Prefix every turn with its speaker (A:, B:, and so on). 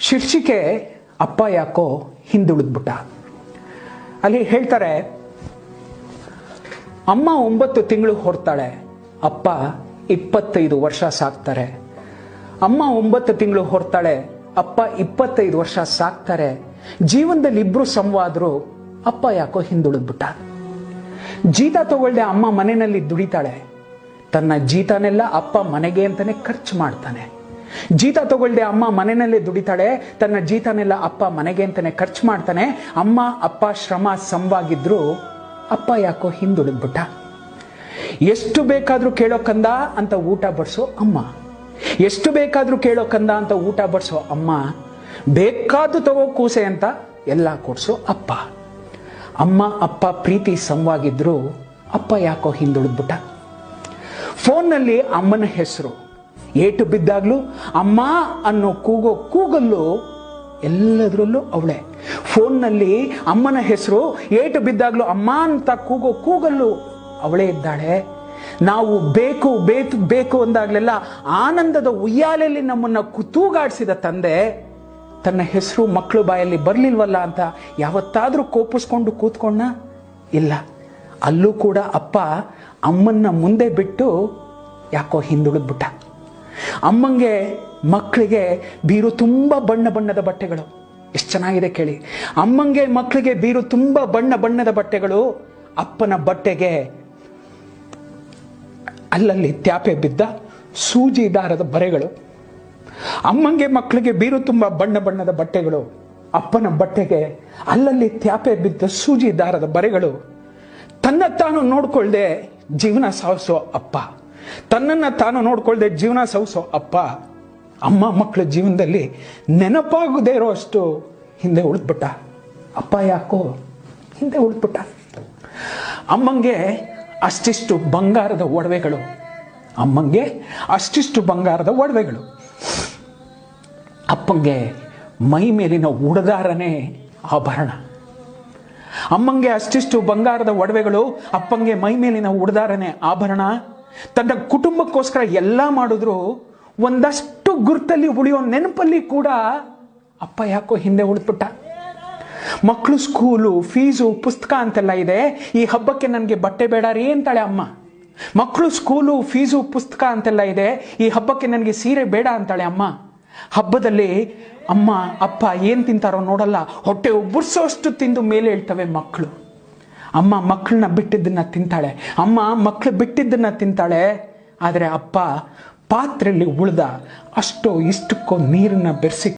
A: ಶೀರ್ಷಿಕೆ ಅಪ್ಪ ಯಾಕೋ ಹಿಂದುಳಿದ್ಬಿಟ್ಟ. ಅಲ್ಲಿ ಹೇಳ್ತಾರೆ, ಅಮ್ಮ 9 ತಿಂಗಳು ಹೊರ್ತಾಳೆ, ಅಪ್ಪ 25 ವರ್ಷ ಸಾಕ್ತಾರೆ. ಅಮ್ಮ 9 ತಿಂಗಳು ಹೊರ್ತಾಳೆ, ಅಪ್ಪ 25 ವರ್ಷ ಸಾಕ್ತಾರೆ. ಜೀವನದಲ್ಲಿ ಇಬ್ರು ಸಮವಾದ್ರು, ಅಪ್ಪ ಯಾಕೋ ಹಿಂದುಳಿದ್ಬಿಟ್ಟ. ಜೀತ ತಗೊಳ್ದೆ ಅಮ್ಮ ಮನೆಯಲ್ಲಿ ದುಡಿತಾಳೆ, ತನ್ನ ಜೀತನೆಲ್ಲ ಅಪ್ಪ ಮನೆಗೆ ಅಂತಾನೆ ಖರ್ಚು ಮಾಡ್ತಾನೆ. ಜೀತ ತಗೊಳ್ದೆ ಅಮ್ಮ ಮನೆಯಲ್ಲೇ ದುಡಿತಾಳೆ, ತನ್ನ ಜೀತನೆಲ್ಲ ಅಪ್ಪ ಮನೆಗೆ ಅಂತಾನೆ ಖರ್ಚು ಮಾಡ್ತಾನೆ. ಅಮ್ಮ ಅಪ್ಪ ಶ್ರಮ ಸಮವಾಗಿದ್ರು, ಅಪ್ಪ ಯಾಕೋ ಹಿಂದುಳಿದ್ಬಿಟ್ಟ. ಎಷ್ಟು ಬೇಕಾದ್ರೂ ಕೇಳೋ ಕಂದ ಅಂತ ಊಟ ಬಡಿಸೋ ಅಮ್ಮ, ಎಷ್ಟು ಬೇಕಾದ್ರೂ ಕೇಳೋ ಕಂದ ಅಂತ ಊಟ ಬಡಿಸೋ ಅಮ್ಮ, ಬೇಕಾದ್ದು ತಗೋ ಕೂಸೆ ಅಂತ ಎಲ್ಲ ಕೊಡ್ಸೋ ಅಪ್ಪ. ಅಮ್ಮ ಅಪ್ಪ ಪ್ರೀತಿ ಸಮವಾಗಿದ್ರು, ಅಪ್ಪ ಯಾಕೋ ಹಿಂದುಳಿದ್ಬಿಟ್ಟ. ಫೋನ್ನಲ್ಲಿ ಅಮ್ಮನ ಹೆಸರು ಏಟು ಬಿದ್ದಾಗ್ಲೂ ಅಮ್ಮ ಅನ್ನೋ ಕೂಗೋ ಕೂಗಲ್ಲೂ ಎಲ್ಲದರಲ್ಲೂ ಅವಳೆ. ಫೋನ್ನಲ್ಲಿ ಅಮ್ಮನ ಹೆಸರು ಏಟು ಬಿದ್ದಾಗ್ಲೂ ಅಮ್ಮ ಅಂತ ಕೂಗೋ ಕೂಗಲ್ಲೂ ಅವಳೇ ಇದ್ದಾಳೆ. ನಾವು ಬೇಕು ಬೇಕು ಬೇಕು ಅಂದಾಗ್ಲೆಲ್ಲ ಆನಂದದ ಉಯ್ಯಾಲೆಯಲ್ಲಿ ನಮ್ಮನ್ನ ತೂಗಾಡಿಸಿದ ತಂದೆ ತನ್ನ ಹೆಸರು ಮಕ್ಕಳು ಬಾಯಲ್ಲಿ ಬರ್ಲಿಲ್ವಲ್ಲ ಅಂತ ಯಾವತ್ತಾದ್ರೂ ಕೋಪಿಸ್ಕೊಂಡು ಕೂತ್ಕೊಂಡ? ಇಲ್ಲ. ಅಲ್ಲೂ ಕೂಡ ಅಪ್ಪ ಅಮ್ಮನ್ನ ಮುಂದೆ ಬಿಟ್ಟು ಯಾಕೋ ಹಿಂದುಳಿದ್ಬಿಟ್ಟ. ಅಮ್ಮಂಗೆ ಮಕ್ಕಳಿಗೆ ಬೀರು ತುಂಬ ಬಣ್ಣ ಬಣ್ಣದ ಬಟ್ಟೆಗಳು. ಎಷ್ಟು ಚೆನ್ನಾಗಿದೆ ಕೇಳಿ. ಅಮ್ಮಂಗೆ ಮಕ್ಕಳಿಗೆ ಬೀರು ತುಂಬ ಬಣ್ಣ ಬಣ್ಣದ ಬಟ್ಟೆಗಳು, ಅಪ್ಪನ ಬಟ್ಟೆಗೆ ಅಲ್ಲಲ್ಲಿ ತ್ಯಾಪೆ ಬಿದ್ದ ಸೂಜಿ ದಾರದ ಬರೆಗಳು. ಅಮ್ಮಂಗೆ ಮಕ್ಕಳಿಗೆ ಬೀರು ತುಂಬ ಬಣ್ಣ ಬಣ್ಣದ ಬಟ್ಟೆಗಳು, ಅಪ್ಪನ ಬಟ್ಟೆಗೆ ಅಲ್ಲಲ್ಲಿ ತ್ಯಾಪೆ ಬಿದ್ದ ಸೂಜಿ ದಾರದ ಬರೆಗಳು. ತನ್ನ ತಾನು ನೋಡ್ಕೊಳ್ದೆ ಜೀವನ ಸಾಗಿಸೋ ಅಪ್ಪ, ತನ್ನನ್ನು ತಾನು ನೋಡ್ಕೊಳ್ದೆ ಜೀವನ ಸಾಗಿಸೋ ಅಪ್ಪ, ಅಮ್ಮ ಮಕ್ಕಳ ಜೀವನದಲ್ಲಿ ನೆನಪಾಗದೇ ಇರೋ ಅಷ್ಟು ಹಿಂದೆ ಉಳಿದ್ಬಿಟ್ಟ. ಅಪ್ಪ ಯಾಕೋ ಹಿಂದೆ ಉಳಿದ್ಬಿಟ್ಟ. ಅಮ್ಮಂಗೆ ಅಷ್ಟಿಷ್ಟು ಬಂಗಾರದ ಒಡವೆಗಳು, ಅಮ್ಮಂಗೆ ಅಷ್ಟಿಷ್ಟು ಬಂಗಾರದ ಒಡವೆಗಳು, ಅಪ್ಪಂಗೆ ಮೈ ಮೇಲಿನ ಉಡದಾರನೇ ಆಭರಣ. ಅಮ್ಮಂಗೆ ಅಷ್ಟಿಷ್ಟು ಬಂಗಾರದ ಒಡವೆಗಳು, ಅಪ್ಪಂಗೆ ಮೈ ಮೇಲಿನ ಉಡದಾರನೇ ಆಭರಣ. ತನ್ನ ಕುಟುಂಬಕ್ಕೋಸ್ಕರ ಎಲ್ಲ ಮಾಡಿದ್ರು ಒಂದಷ್ಟು ಗುರ್ತಲ್ಲಿ ಉಳಿಯೋ ನೆನಪಲ್ಲಿ ಕೂಡ ಅಪ್ಪ ಯಾಕೋ ಹಿಂದೆ ಉಳಿದ್ಬಿಟ್ಟ. ಮಕ್ಕಳು ಸ್ಕೂಲು ಫೀಸು ಪುಸ್ತಕ ಅಂತೆಲ್ಲ ಇದೆ, ಈ ಹಬ್ಬಕ್ಕೆ ನನಗೆ ಬಟ್ಟೆ ಬೇಡ ರೀ ಅಂತಾಳೆ ಅಮ್ಮ. ಮಕ್ಕಳು ಸ್ಕೂಲು ಫೀಸು ಪುಸ್ತಕ ಅಂತೆಲ್ಲ ಇದೆ, ಈ ಹಬ್ಬಕ್ಕೆ ನನಗೆ ಸೀರೆ ಬೇಡ ಅಂತಾಳೆ ಅಮ್ಮ. ಹಬ್ಬದಲ್ಲಿ ಅಮ್ಮ ಅಪ್ಪ ಏನು ತಿಂತಾರೋ ನೋಡಲ್ಲ, ಹೊಟ್ಟೆ ಉಬ್ಬರ್ಸೋಷ್ಟು ತಿಂದು ಮೇಲೆ ಹೇಳ್ತವೆ ಮಕ್ಕಳು. ಅಮ್ಮ ಮಕ್ಕಳನ್ನ ಬಿಟ್ಟಿದ್ದನ್ನ ತಿಂತಾಳೆ, ಅಮ್ಮ ಮಕ್ಕಳು ಬಿಟ್ಟಿದ್ದನ್ನ ತಿಂತಾಳೆ. ಆದರೆ ಅಪ್ಪ ಪಾತ್ರೆಯಲ್ಲಿ ಉಳ್ದ ಅಷ್ಟೋ ಇಷ್ಟಕ್ಕೋ ನೀರನ್ನ ಬೆರೆಸಿ